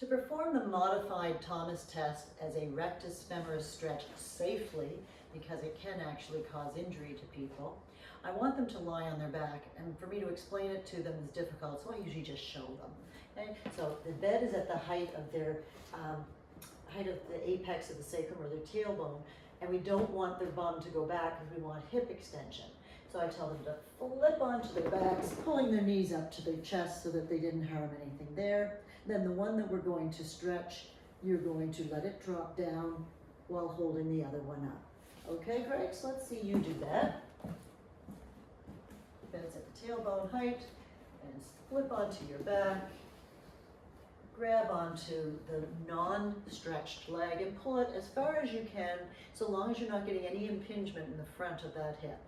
To perform the modified Thomas test as a rectus femoris stretch safely, because it can actually cause injury to people, I want them to lie on their back, and for me to explain it to them is difficult, so I usually just show them. Okay? So the bed is at the height of their height of the apex of the sacrum or their tailbone, and we don't want their bum to go back because we want hip extension. So I tell them to flip onto their backs, pulling their knees up to their chest so that they didn't harm anything there. Then the one that we're going to stretch, you're going to let it drop down while holding the other one up. Okay, Greg, so let's see you do that. Bed's at the tailbone height, and flip onto your back. Grab onto the non-stretched leg and pull it as far as you can, so long as you're not getting any impingement in the front of that hip.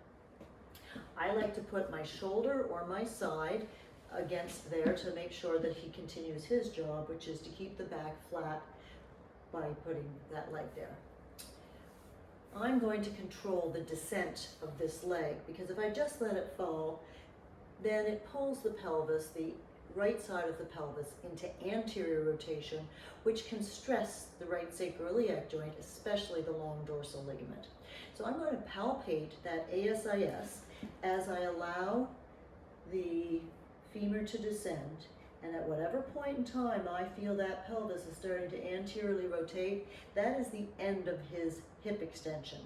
I like to put my shoulder or my side against there to make sure that he continues his job, which is to keep the back flat by putting that leg there. I'm going to control the descent of this leg, because if I just let it fall, then it pulls the pelvis, the right side of the pelvis, into anterior rotation, which can stress the right sacroiliac joint, especially the long dorsal ligament. So I'm going to palpate that ASIS as I allow the femur to descend, and at whatever point in time I feel that pelvis is starting to anteriorly rotate, that is the end of his hip extension.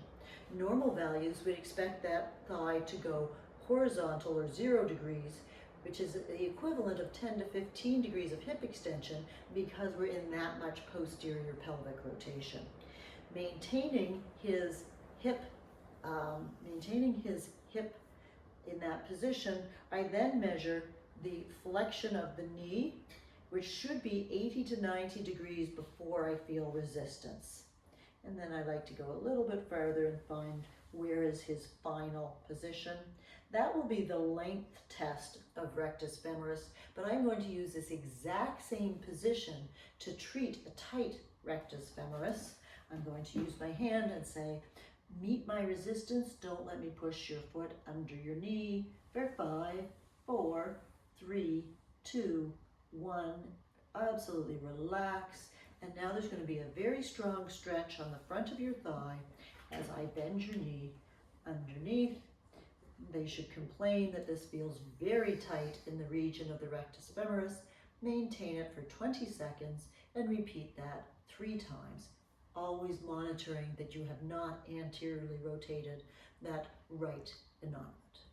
Normal values, we'd expect that thigh to go horizontal or 0 degrees, which is the equivalent of 10 to 15 degrees of hip extension, because we're in that much posterior pelvic rotation. Maintaining his hip in that position, I then measure the flexion of the knee, which should be 80 to 90 degrees before I feel resistance. And then I like to go a little bit further and find where is his final position. That will be the length test of rectus femoris, but I'm going to use this exact same position to treat a tight rectus femoris. I'm going to use my hand and say, meet my resistance, don't let me push your foot under your knee for 5, 4, 3, 2, 1. Absolutely relax. And now there's going to be a very strong stretch on the front of your thigh as I bend your knee underneath. They should complain that this feels very tight in the region of the rectus femoris. Maintain it for 20 seconds and repeat that 3 times, always monitoring that you have not anteriorly rotated that right innominate.